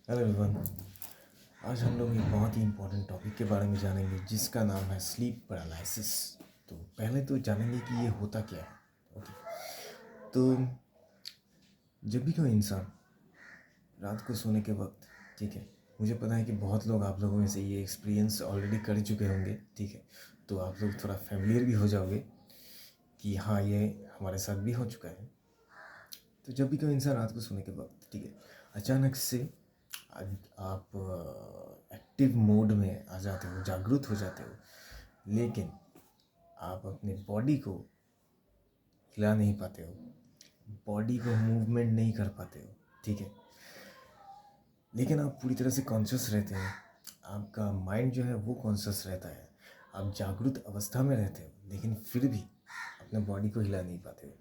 Hello everyone. आज हम लोग एक बहुत ही इम्पोर्टेंट टॉपिक के बारे में जानेंगे जिसका नाम है स्लीप पैरालिसिस। तो पहले तो जानेंगे कि ये होता क्या है। ओके, तो जब भी कोई इंसान रात को सोने के वक्त, ठीक है, मुझे पता है कि बहुत लोग आप लोगों में से ये एक्सपीरियंस ऑलरेडी कर चुके होंगे, ठीक है, तो आप लोग थोड़ा फैमिलियर भी हो जाओगे कि हाँ, ये हमारे साथ भी हो चुका है। तो जब भी कोई इंसान रात को सोने के वक्त, ठीक है, अचानक से आप एक्टिव मोड में आ जाते हो, जागरूक हो जाते हो, लेकिन आप अपने बॉडी को हिला नहीं पाते हो, बॉडी को मूवमेंट नहीं कर पाते हो, ठीक है, लेकिन आप पूरी तरह से कॉन्शियस रहते हैं। आपका माइंड जो है वो कॉन्शियस रहता है, आप जागरूक अवस्था में रहते हो, लेकिन फिर भी अपने बॉडी को हिला नहीं पाते हो।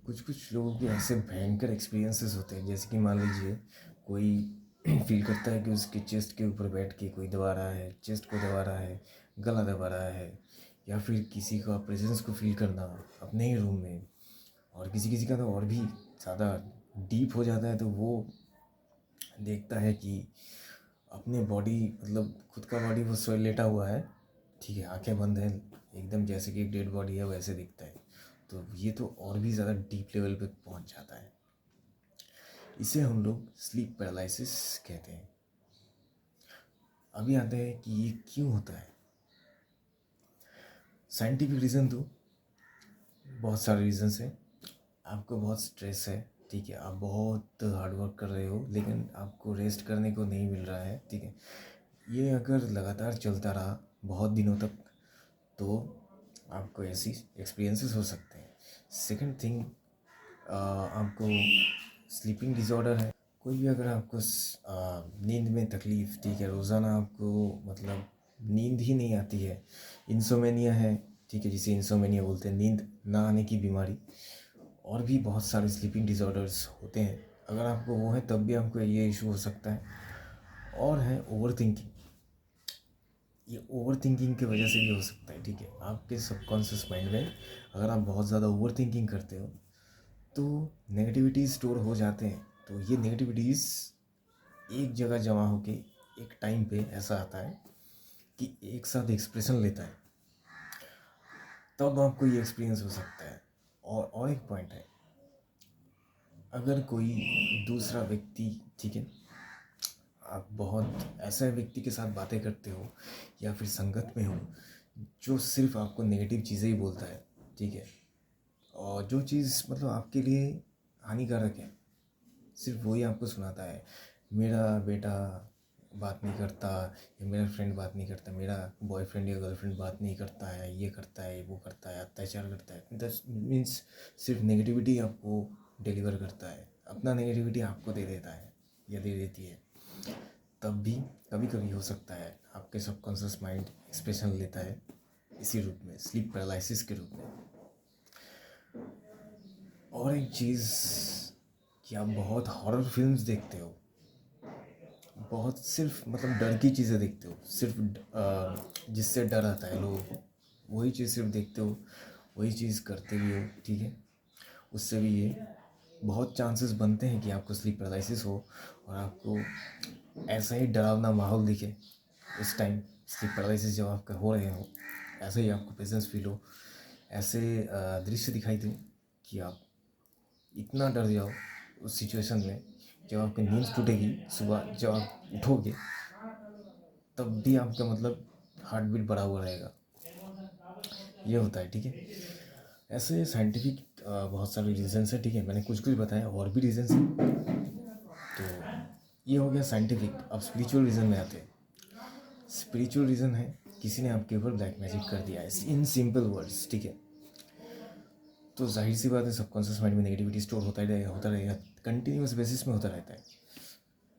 कुछ कुछ लोगों के ऐसे भयंकर एक्सपीरियंसेस होते हैं, जैसे कि मान लीजिए कोई फील करता है कि उसके चेस्ट के ऊपर बैठ के कोई दबा रहा है, चेस्ट को दबा रहा है, गला दबा रहा है, या फिर किसी का प्रेजेंस को फील करना अपने ही रूम में। और किसी किसी का तो और भी ज़्यादा डीप हो जाता है, तो वो देखता है कि अपने बॉडी, मतलब खुद का बॉडी वो सोए लेटा हुआ है, ठीक है, आंखें बंद हैं, एकदम जैसे कि एक डेड बॉडी है वैसे दिखता है। तो ये तो और भी ज़्यादा डीप लेवल पे पहुंच जाता है। इसे हम लोग स्लीप पैरालिसिस कहते हैं। अभी आते हैं कि ये क्यों होता है। साइंटिफिक रीज़न तो बहुत सारे रीजंस हैं। आपको बहुत स्ट्रेस है, ठीक है, आप बहुत हार्डवर्क कर रहे हो, लेकिन आपको रेस्ट करने को नहीं मिल रहा है, ठीक है, ये अगर लगातार चलता रहा बहुत दिनों तक, तो आपको ऐसी एक्सपीरियंसेस हो सकते हैं। सेकंड थिंग, आपको स्लीपिंग डिसऑर्डर है, कोई भी अगर आपको नींद में तकलीफ़, ठीक है, रोज़ाना आपको मतलब नींद ही नहीं आती है, इंसोमेनिया है, ठीक है, जिसे इंसोमेनिया बोलते हैं, नींद ना आने की बीमारी, और भी बहुत सारे स्लीपिंग डिसऑर्डर्स होते हैं। अगर आपको वो है तब भी आपको ये इशू हो सकता है। और है ओवर थिंकिंग। ये ओवर थिंकिंग की वजह से भी हो सकता है, ठीक है, आपके सबकॉन्शियस माइंड में अगर आप बहुत ज़्यादा ओवर थिंकिंग करते हो तो नेगेटिविटीज़ स्टोर हो जाते हैं। तो ये नेगेटिविटीज़ एक जगह जमा होके एक टाइम पे ऐसा आता है कि एक साथ एक्सप्रेशन लेता है, तब आपको ये एक्सपीरियंस हो सकता है। और एक पॉइंट है, अगर कोई दूसरा व्यक्ति, ठीक है, आप बहुत ऐसे व्यक्ति के साथ बातें करते हो या फिर संगत में हो जो सिर्फ आपको नेगेटिव चीज़ें ही बोलता है, ठीक है, और जो चीज़ मतलब आपके लिए हानिकारक है सिर्फ वही आपको सुनाता है। मेरा बेटा बात नहीं करता, या मेरा फ्रेंड बात नहीं करता, मेरा बॉयफ्रेंड या गर्लफ्रेंड बात नहीं करता है, ये करता है, वो करता है, अत्याचार करता है, दस मीन्स सिर्फ नेगेटिविटी आपको डिलीवर करता है, अपना नेगेटिविटी आपको दे देता है या दे देती है। तब भी कभी कभी हो सकता है आपके सबकॉन्शियस माइंड एक्सप्रेशन लेता है इसी रूप में, स्लीप पैरालिसिस के रूप में। और एक चीज़ कि आप बहुत हॉरर फिल्म्स देखते हो, बहुत सिर्फ मतलब डर की चीज़ें देखते हो, सिर्फ जिससे डर आता है लोगों को, वही चीज़ सिर्फ देखते हो, वही चीज़ करते भी हो, ठीक है, उससे भी ये बहुत चांसेस बनते हैं कि आपको स्लीप पैरालिसिस हो और आपको ऐसा ही डरावना माहौल दिखे उस टाइम, स्लीप पैरालिसिस जब आपका हो रहे हो, ऐसे ही आपको प्रेजेंस फील हो, ऐसे दृश्य दिखाई दे कि आप इतना डर जाओ उस सिचुएशन में। जब आपकी नींद टूटेगी सुबह, जब आप उठोगे, तब भी आपका मतलब हार्ट बीट बढ़ा हुआ रहेगा। ये होता है, ठीक है। ऐसे साइंटिफिक बहुत सारे रीजंस हैं, ठीक है, मैंने कुछ कुछ बताया, और भी रीजंस हैं। तो ये हो गया साइंटिफिक। अब स्पिरिचुअल रीज़न में आते हैं। स्पिरिचुअल रीज़न है किसी ने आपके ऊपर ब्लैक मैजिक कर दिया है, इन सिंपल वर्ड्स, ठीक है, तो जाहिर सी बात है सबकॉन्शियस माइंड में नेगेटिविटी स्टोर होता रहेगा, कंटिन्यूस बेसिस में होता रहता है।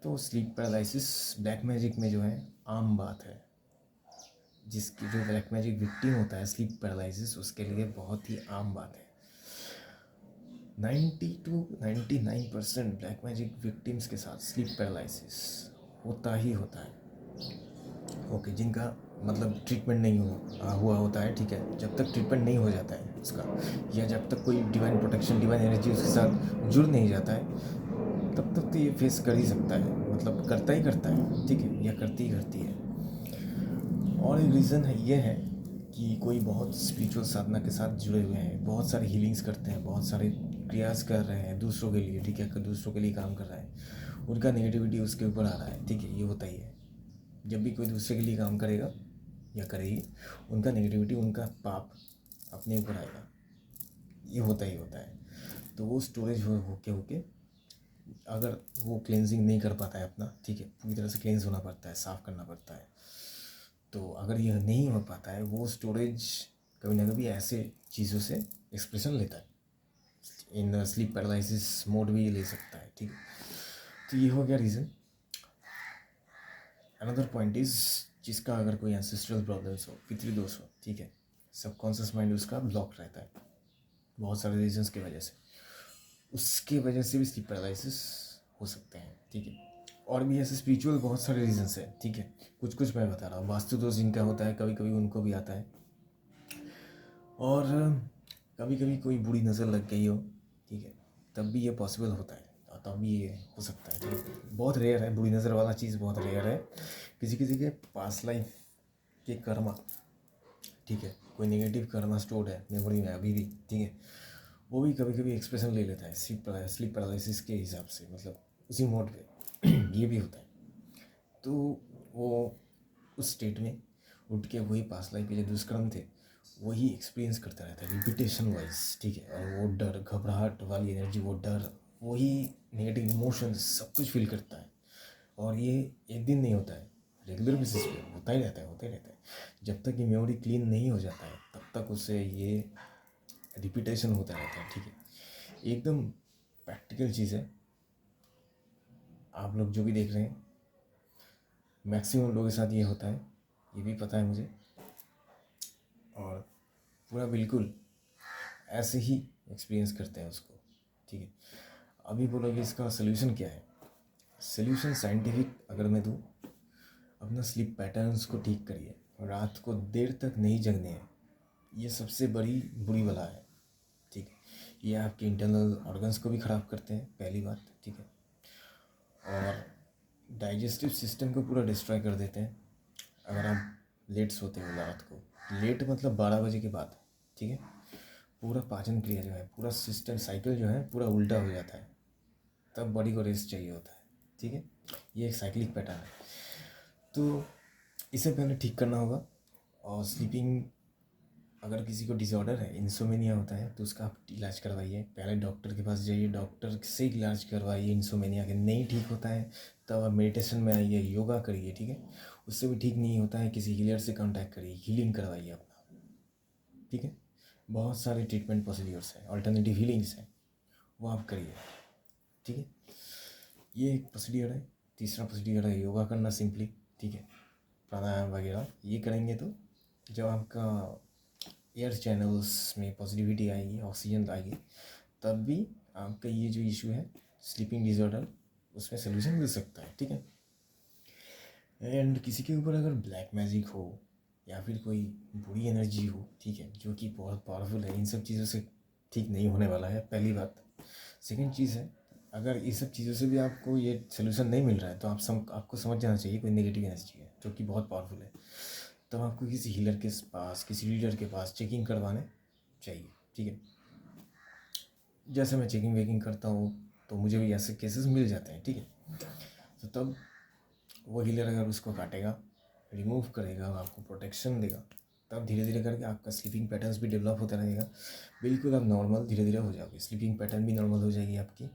तो स्लीप पैरालिसिस ब्लैक मैजिक में जो है आम बात है। जिसकी जो ब्लैक मैजिक विक्टिम होता है स्लीप पैरालिसिस, उसके लिए बहुत ही आम बात है। 90 to 99% ब्लैक मैजिक विक्टिम्स के साथ स्लीप पैरालिसिस होता ही होता है। ओके, जिनका मतलब ट्रीटमेंट नहीं हुआ होता है, ठीक है, जब तक ट्रीटमेंट नहीं हो जाता है उसका, या जब तक कोई डिवाइन प्रोटेक्शन, डिवाइन एनर्जी उसके साथ जुड़ नहीं जाता है, तब तक तो ये फेस कर ही सकता है, मतलब करता ही करता है, ठीक है, या करती ही करती है। और एक रीज़न है ये है कि कोई बहुत स्पिरिचुअल साधना के साथ जुड़े हुए हैं, बहुत सारे हीलिंग्स करते हैं, बहुत सारे प्रयास कर रहे हैं दूसरों के लिए, ठीक है, दूसरों के लिए काम कर रहा है, उनका नेगेटिविटी उसके ऊपर आ रहा है, ठीक है, ये होता ही है। जब भी कोई दूसरे के लिए काम करेगा या करेगी, उनका नेगेटिविटी, उनका पाप अपने ऊपर आएगा, ये होता ही होता है। तो वो स्टोरेज होके अगर वो क्लेंजिंग नहीं कर पाता है अपना, ठीक है, पूरी तरह से क्लेंज होना पड़ता है, साफ़ करना पड़ता है। तो अगर यह नहीं हो पाता है, वो स्टोरेज कभी ना कभी ऐसे चीज़ों से एक्सप्रेशन लेता है, इन स्लीप पैरालिसिस मोड भी ये ले सकता है, ठीक है। तो ये हो गया रीज़न। अनदर पॉइंट इज़, जिसका अगर कोई एंसेस्ट्रल प्रॉब्लम्स हो, पितृ दोष हो, ठीक है, सबकॉन्शियस माइंड उसका ब्लॉक रहता है बहुत सारे रीजंस की वजह से, उसके वजह से भी स्लीप पैरालिसिस हो सकते हैं, ठीक है। और भी ऐसे स्पिरिचुअल बहुत सारे रीजंस हैं, ठीक है, कुछ कुछ मैं बता रहा हूँ। वास्तु दोष जिनका होता है, कभी कभी उनको भी आता है। और कभी कभी कोई बुरी नज़र लग गई हो, ठीक है, तब भी ये पॉसिबल होता है, और तब भी ये हो सकता है, ठीक है। बहुत रेयर है, बुरी नज़र वाला चीज़ बहुत रेयर है। किसी किसी के पास्ट लाइफ के कर्मा, ठीक है, कोई नेगेटिव कर्मा स्टोर्ड है मेमोरी में अभी भी, ठीक है, वो भी कभी कभी एक्सप्रेशन ले लेता है स्लीप पैरालिसिस के हिसाब से, मतलब उसी मोड पे ये भी होता है। तो वो उस स्टेट में उठ के वही पास्ट लाइफ के जो दुष्कर्म थे वही एक्सपीरियंस करता रहता है रिपीटेशन वाइज, ठीक है। और वो डर, घबराहट वाली एनर्जी, वो डर, वही नेगेटिव इमोशंस सब कुछ फील करता है। और ये एक दिन नहीं होता है, रेगुलर बेसिस पे होता ही रहता है, होता ही रहता है। जब तक ये मेमोरी क्लीन नहीं हो जाता है तब तक उससे ये रिपीटेशन होता रहता है, ठीक है। एकदम प्रैक्टिकल चीज़ है। आप लोग जो भी देख रहे हैं, मैक्सिमम लोगों के साथ ये होता है, ये भी पता है मुझे। और पूरा बिल्कुल ऐसे ही एक्सपीरियंस करते हैं उसको, ठीक है। अभी बोलोगे इसका सोल्यूशन क्या है? सोल्यूशन साइंटिफिक अगर मैं दूँ, अपना स्लीप पैटर्न्स को ठीक करिए, रात को देर तक नहीं जगने हैं, ये सबसे बड़ी बुरी बला है, ठीक है। ये आपके इंटरनल ऑर्गन्स को भी ख़राब करते हैं, पहली बात, ठीक है। और डाइजेस्टिव सिस्टम को पूरा डिस्ट्रॉय कर देते हैं अगर आप लेट सोते हो रात को। लेट मतलब 12 बजे के बाद, ठीक है। पूरा पाचन क्रिया जो है, पूरा सिस्टम साइकिल जो है पूरा उल्टा हो जाता है, तब बॉडी को रेस्ट चाहिए होता है, ठीक है। ये एक साइक्लिक पैटर्न है, तो इसे पहले ठीक करना होगा। और स्लीपिंग, अगर किसी को डिसऑर्डर है, इंसोमेनिया होता है, तो उसका आप इलाज करवाइए, पहले डॉक्टर के पास जाइए, डॉक्टर से इलाज करवाइए इंसोमेनिया के। नहीं ठीक होता है तब आप मेडिटेशन में आइए, योगा करिए, ठीक है। उससे भी ठीक नहीं होता है, किसी हीलर से कांटेक्ट करिए, हीलिंग करवाइए अपना, ठीक है। बहुत सारे ट्रीटमेंट प्रोसीड्योर्स हैं, अल्टरनेटिव हीलिंग्स हैं, वो आप करिए, ठीक है। ये एक प्रोसीडियर है। तीसरा प्रोसीडियर है योगा करना सिंपली, ठीक है, प्राणायाम वगैरह। ये करेंगे तो जब आपका एयर चैनल्स में पॉजिटिविटी आएगी, ऑक्सीजन आएगी, तब भी आपका ये जो इशू है स्लीपिंग डिसऑर्डर, उसमें सोल्यूशन मिल सकता है, ठीक है। एंड किसी के ऊपर अगर ब्लैक मैजिक हो या फिर कोई बुरी एनर्जी हो, ठीक है, जो कि बहुत पावरफुल है, इन सब चीज़ों से ठीक नहीं होने वाला है, पहली बात। सेकेंड चीज़ है, अगर इस सब चीज़ों से भी आपको ये सोल्यूशन नहीं मिल रहा है, तो आपको समझ जाना चाहिए कोई नेगेटिव एनर्जी है जो कि बहुत पावरफुल है। तब आपको किसी हीलर के पास, किसी रीडर के पास चेकिंग करवाने चाहिए, ठीक है। जैसे मैं चेकिंग वेकिंग करता हूँ तो मुझे भी ऐसे केसेस मिल जाते हैं, ठीक है। तो तब वो हीलर अगर उसको काटेगा, रिमूव करेगा, आपको प्रोटेक्शन देगा, तब धीरे धीरे करके आपका स्लीपिंग पैटर्न्स भी डेवलप होता रहेगा। बिल्कुल आप नॉर्मल धीरे धीरे हो जाओगे, स्लीपिंग पैटर्न भी नॉर्मल हो जाएगी आपकी,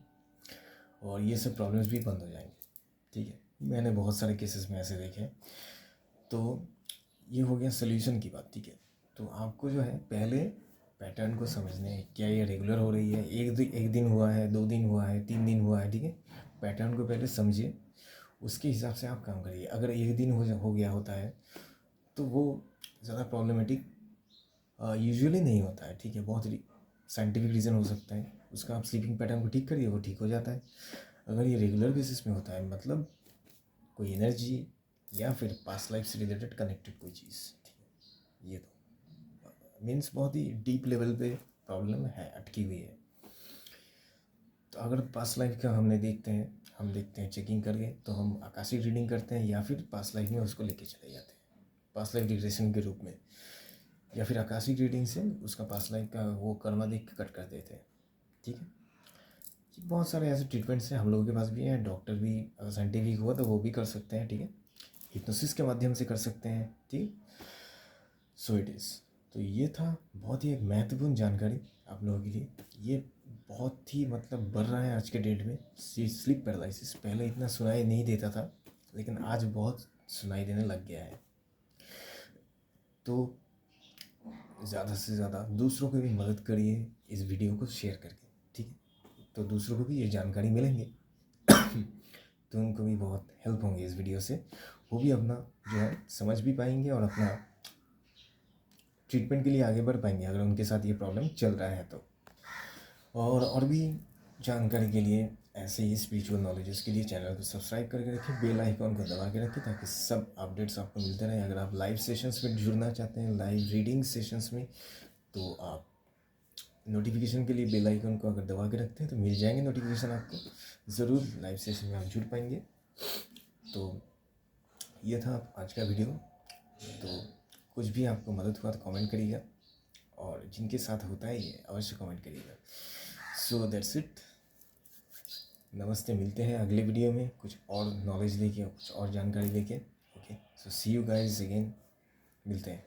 और ये सब प्रॉब्लम्स भी बंद हो जाएंगे, ठीक है। मैंने बहुत सारे केसेस में ऐसे देखे। तो ये हो गया सोल्यूशन की बात, ठीक है। तो आपको जो है पहले पैटर्न को समझने हैं, क्या ये रेगुलर हो रही है, एक दिन हुआ है, 2 दिन हुआ है, 3 दिन हुआ है, ठीक है। पैटर्न को पहले समझिए, उसके हिसाब से आप काम करिए। अगर एक दिन हो गया होता है तो वो ज़्यादा प्रॉब्लमेटिक यूजुअली नहीं होता है, ठीक है। बहुत साइंटिफिक रीज़न हो सकता है उसका, आप स्लीपिंग पैटर्न को ठीक करिए, वो ठीक हो जाता है। अगर ये रेगुलर बेसिस में होता है, मतलब कोई एनर्जी या फिर पास्ट लाइफ से रिलेटेड कनेक्टेड कोई चीज़, ठीक है, ये तो मीन्स बहुत ही डीप लेवल पे प्रॉब्लम है, अटकी हुई है। तो अगर पास्ट लाइफ का हमने देखते हैं हम देखते हैं चेकिंग करके, तो हम आकाशिक रीडिंग करते हैं या फिर पास्ट लाइफ में उसको लेके चले जाते हैं पास्ट लाइफ रिग्रेशन के रूप में, या फिर आकाशिक रीडिंग से उसका पास्ट लाइफ का वो कर्मा देख के कट कर देते हैं। ठीक है, बहुत सारे ऐसे ट्रीटमेंट्स हैं हम लोगों के पास भी हैं, डॉक्टर भी अगर साइंटिफिक हुआ तो वो भी कर सकते हैं। ठीक है, हिप्नोसिस के माध्यम से कर सकते हैं। ठीक, सो इट इज़। तो ये था बहुत ही एक महत्वपूर्ण जानकारी आप लोगों के लिए। ये बहुत ही मतलब बढ़ रहा है आज के डेट में स्लीप पैरालिसिस। पहले इतना सुनाई नहीं देता था, लेकिन आज बहुत सुनाई देने लग गया है। तो ज़्यादा से ज़्यादा दूसरों को भी मदद करिए इस वीडियो को शेयर करके। ठीक है, तो दूसरों को भी ये जानकारी मिलेंगे तो उनको भी बहुत हेल्प होंगी इस वीडियो से। वो भी अपना जो है समझ भी पाएंगे और अपना ट्रीटमेंट के लिए आगे बढ़ पाएंगे अगर उनके साथ ये प्रॉब्लम चल रहा है तो। और भी जानकारी के लिए, ऐसे ही स्पिरिचुअल नॉलेजेस के लिए चैनल को सब्सक्राइब करके रखें, बेल आइकॉन को दबा के रखें ताकि सब अपडेट्स आपको मिलते रहें। अगर आप लाइव सेशंस में जुड़ना चाहते हैं, लाइव रीडिंग सेशंस में, तो आप नोटिफिकेशन के लिए बेल आइकन को अगर दबा के रखते हैं तो मिल जाएंगे नोटिफिकेशन आपको, ज़रूर लाइव सेशन में आप जुड़ पाएंगे। तो ये था आज का वीडियो। तो कुछ भी आपको मदद हुआ तो कमेंट करिएगा, और जिनके साथ होता है ये अवश्य कमेंट करिएगा। सो दैट्स इट, नमस्ते। मिलते हैं अगले वीडियो में कुछ और नॉलेज लेके, कुछ और जानकारी लेके। Okay, so see you guys again, मिलते हैं।